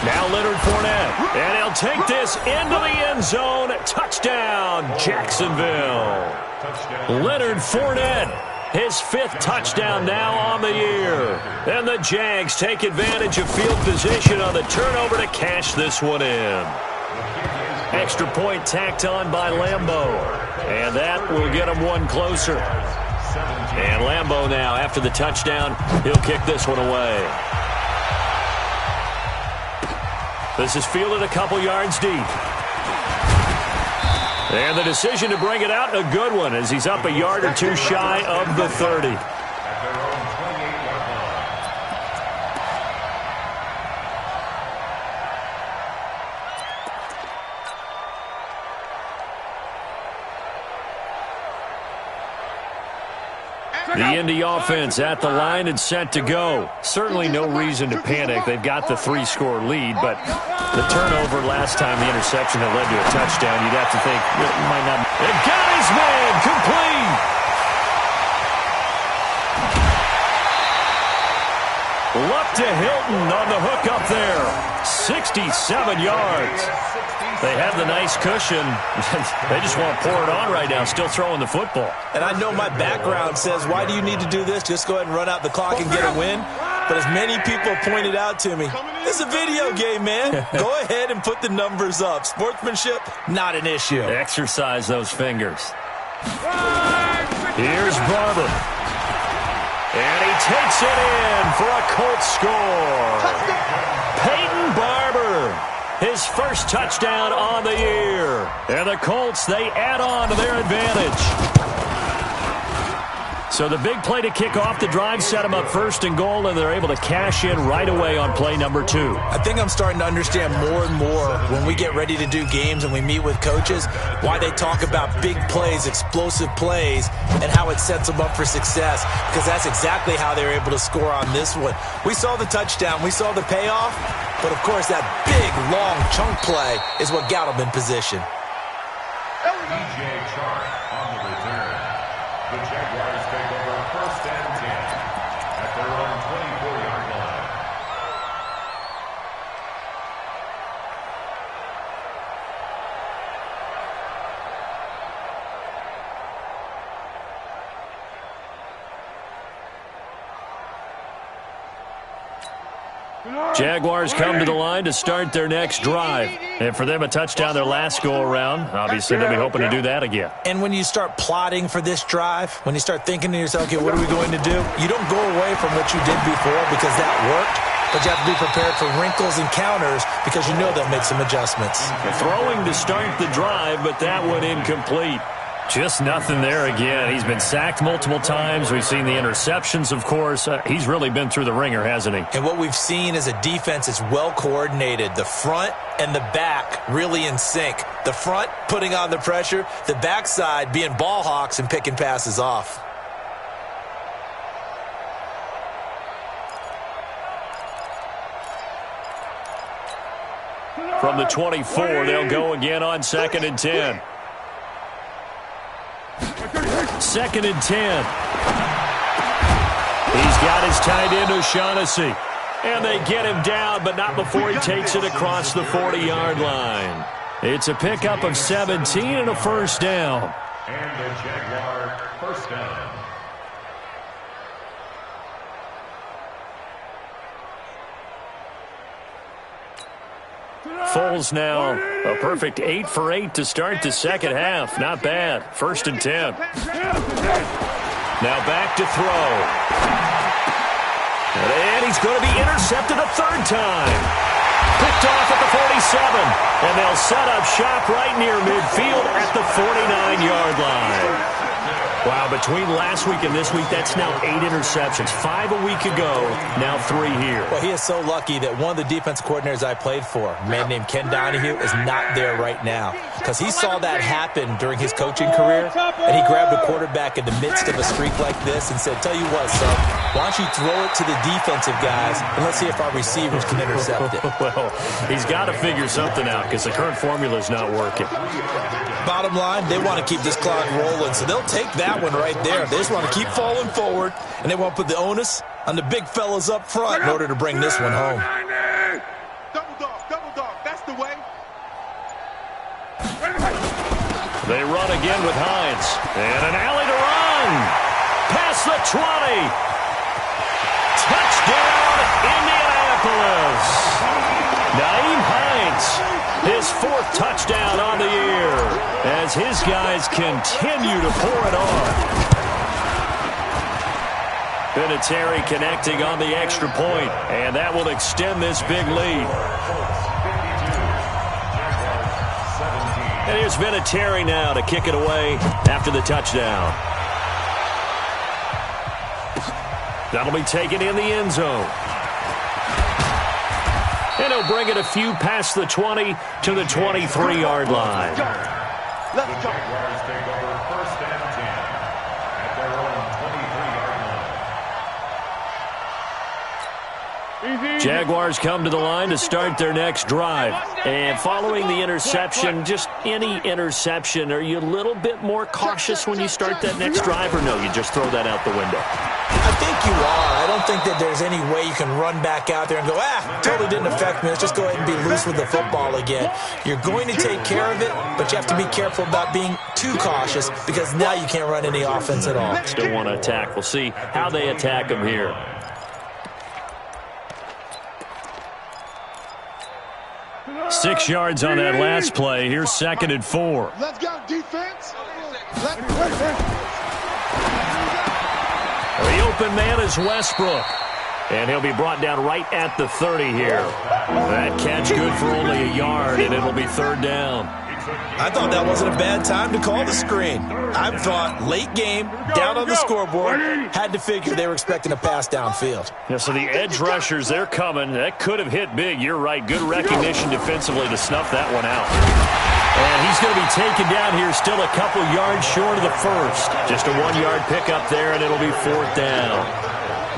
Now Leonard Fournette. And he'll take this into the end zone. Touchdown, Jacksonville. Leonard Fournette, his 5th touchdown now on the year. And the Jags take advantage of field position on the turnover to cash this one in. Extra point tacked on by Lambeau. And that will get him one closer. And Lambeau now, after the touchdown, he'll kick this one away. This is fielded a couple yards deep. And the decision to bring it out, a good one, as he's up a yard or two shy of the 30. The Indy offense at the line and set to go. Certainly no reason to panic. They've got the 3-score lead, but the turnover last time, the interception that led to a touchdown, you'd have to think it might not. And got his man complete. Luck to Hilton on the hook up there. 67 yards. They have the nice cushion. They just want to pour it on right now, still throwing the football. And I know my background says, why do you need to do this? Just go ahead and run out the clock and get a win. But as many people pointed out to me, it's a video game, man. Go ahead and put the numbers up. Sportsmanship, not an issue. Exercise those fingers. Here's Barber. And he takes it in for a Colts score. Peyton Barber. His first touchdown on the year. And the Colts, they add on to their advantage. So the big play to kick off the drive set them up 1st and goal, and they're able to cash in right away on play number 2. I think I'm starting to understand more and more when we get ready to do games and we meet with coaches why they talk about big plays, explosive plays, and how it sets them up for success, because that's exactly how they were able to score on this one. We saw the touchdown. We saw the payoff. But, of course, that big, long chunk play is what got them in position. DJ Chark on the return. The Jaguars take over 1st and 10 at their own 24-yard line. Jaguars come to the line to start their next drive. And for them, a touchdown their last go-around. Obviously, they'll be hoping to do that again. And when you start plotting for this drive, when you start thinking to yourself, okay, what are we going to do? You don't go away from what you did before because that worked, but you have to be prepared for wrinkles and counters because you know they'll make some adjustments. Throwing to start the drive, but that one incomplete. Just nothing there again. He's been sacked multiple times. We've seen the interceptions, of course. He's really been through the ringer, hasn't he? And what we've seen is a defense that's well coordinated. The front and the back really in sync. The front putting on the pressure. The backside being ball hawks and picking passes off. From the 24, they'll go again on 2nd and 10. 2nd and 10. He's got his tight end, O'Shaughnessy. And they get him down, but not before he takes it across the 40-yard line. It's a pickup of 17 and a first down. And the Jaguar first down. Foles now a perfect 8 for 8 to start the second half. Not bad. 1st and 10. Now back to throw. And he's going to be intercepted a third time. Picked off at the 47. And they'll set up shop right near midfield at the 49-yard line. Wow, between last week and this week, that's now 8 interceptions. 5 a week ago, now 3 here. Well, he is so lucky that one of the defense coordinators I played for, a man named Ken Donahue, is not there right now. Because he saw that happen during his coaching career, and he grabbed a quarterback in the midst of a streak like this and said, tell you what, son, why don't you throw it to the defensive guys, and let's see if our receivers can intercept it. Well, he's got to figure something out because the current formula is not working. Bottom line, they want to keep this clock rolling, so they'll take that one right there. They just want to keep falling forward, and they want to put the onus on the big fellas up front in order to bring this one home. Double dog, that's the way. They run again with Hines. And an alley to run. Past the 20. Touchdown, Indianapolis. Nyheim Hines, his 4th touchdown on the year as his guys continue to pour it on. Vinatieri connecting on the extra point, and that will extend this big lead. And here's Vinatieri now to kick it away after the touchdown. That'll be taken in the end zone. And he'll bring it a few past the 20 to the 23-yard line. The Jaguars take over 1st and 10 at their own 23-yard line. Jaguars come to the line to start their next drive. And following the interception, just any interception, are you a little bit more cautious when you start that next drive, or no, you just throw that out the window? I think you are. I don't think that there's any way you can run back out there and go, totally didn't affect me. Let's just go ahead and be loose with the football again. You're going to take care of it, but you have to be careful about being too cautious because now you can't run any offense at all. Still want to attack. We'll see how they attack them here. Six yards on that last play. Here's 2nd and 4. Let's go, defense. The open man is Westbrook. And he'll be brought down right at the 30 here. That catch good for only a yard, and it'll be 3rd down. I thought that wasn't a bad time to call the screen. I thought late game, down on the scoreboard, had to figure they were expecting a pass downfield. Yeah, so the edge rushers, they're coming. That could have hit big. You're right. Good recognition defensively to snuff that one out. And he's going to be taken down here still a couple yards short of the first. Just a 1-yard pickup there, and it'll be 4th down.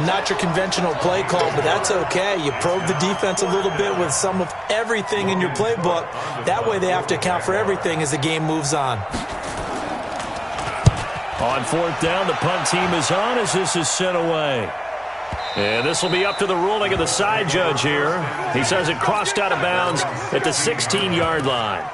Not your conventional play call, but that's okay. You probe the defense a little bit with some of everything in your playbook. That way they have to account for everything as the game moves on. On 4th down, the punt team is on as this is sent away. And this will be up to the ruling of the side judge here. He says it crossed out of bounds at the 16-yard line.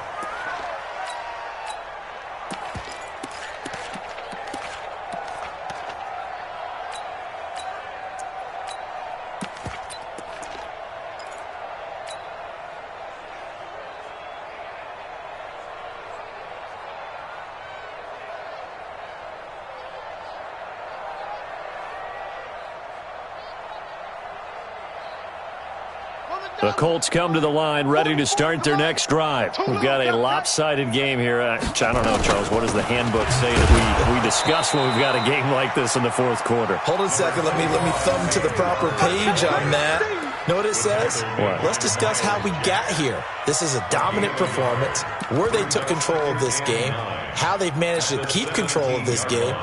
The Colts come to the line ready to start their next drive. We've got a lopsided game here. I don't know, Charles, what does the handbook say that we discuss when we've got a game like this in the 4th quarter? Hold on a second. Let me thumb to the proper page on that. Know what it says? What? Let's discuss how we got here. This is a dominant performance, where they took control of this game, how they've managed to keep control of this game,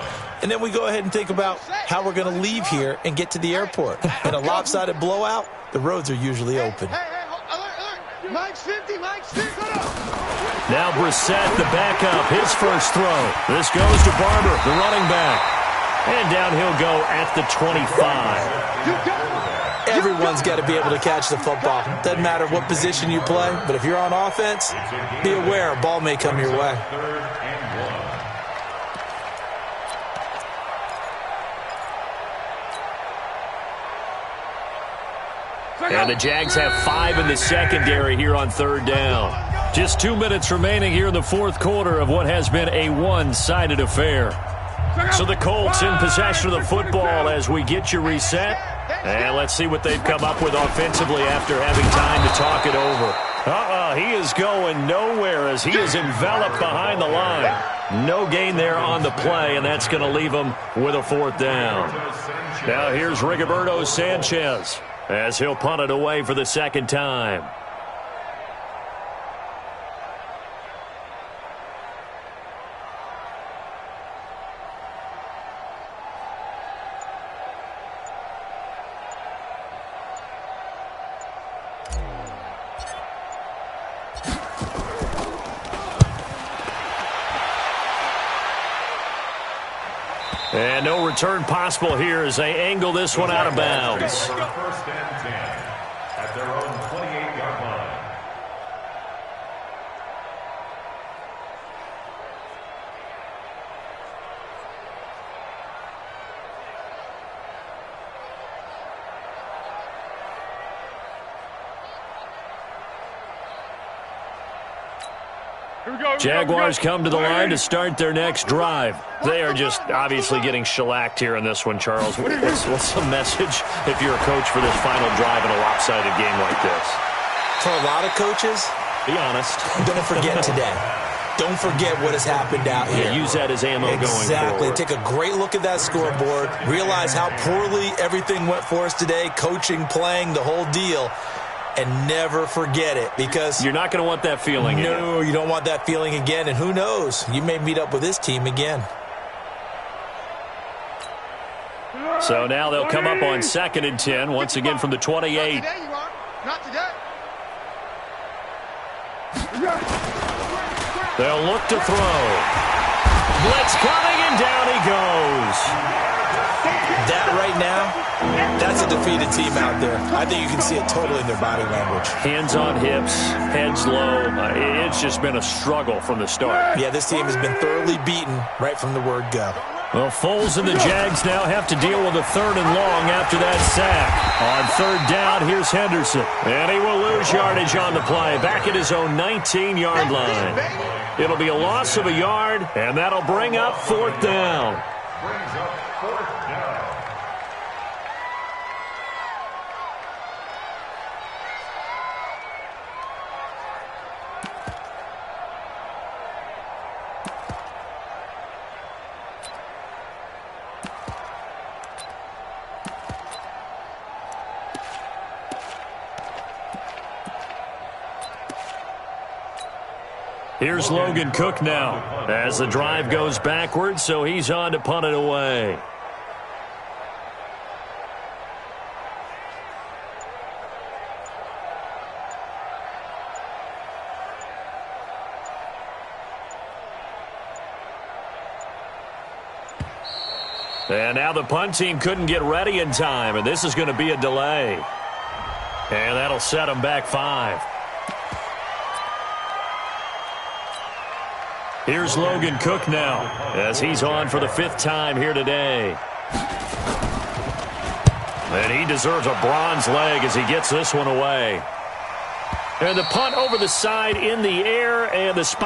and then we go ahead and think about how we're going to leave here and get to the airport. In a lopsided blowout, the roads are usually open. Alert. Mike's 50, Mike's 50. Now Brissett, the backup, his first throw. This goes to Barber, the running back. And down he'll go at the 25. Everyone's got to be able to catch the football. Doesn't matter what position you play, but if you're on offense, be aware a ball may come your way. And the Jags have 5 in the secondary here on 3rd down. Just 2 minutes remaining here in the 4th quarter of what has been a one-sided affair. So the Colts in possession of the football as we get you reset. And let's see what they've come up with offensively after having time to talk it over. He is going nowhere as he is enveloped behind the line. No gain there on the play, and that's going to leave him with a 4th down. Now here's Rigoberto Sanchez as he'll punt it away for the 2nd time. And no return possible here as they angle this one out of bounds. 1st and 10 at their own 28-yard line. Jaguars come to the line to start their next drive. They are just obviously getting shellacked here in this one, Charles. What's the message if you're a coach for this final drive in a lopsided game like this? For a lot of coaches, be honest. Don't forget today. Don't forget what has happened out here. Use that as ammo going forward. Exactly. Take a great look at that scoreboard. Realize how poorly everything went for us today. Coaching, playing, the whole deal. And never forget it, because you're not going to want that feeling again. No, you don't want that feeling again. And who knows? You may meet up with this team again. So now they'll come up on 2nd and 10, once again from the 28. Not today. They'll look to throw. Blitz coming, and down he goes. That right now, that's a defeated team out there. I think you can see it totally in their body language. Hands on hips, heads low. It's just been a struggle from the start. Yeah, this team has been thoroughly beaten right from the word go. Well, Foles and the Jags now have to deal with a 3rd and long after that sack. On 3rd down, here's Henderson. And he will lose yardage on the play, back at his own 19-yard line. It'll be a loss of a yard, and that'll bring up 4th down. Brings up 4th down. Here's Logan Cook now as the drive goes backwards, so he's on to punt it away. And now the punt team couldn't get ready in time, and this is going to be a delay. And that'll set them back 5. Here's Logan Cook now as he's on for the 5th time here today. And he deserves a bronze leg as he gets this one away. And the punt over the side in the air, and the spot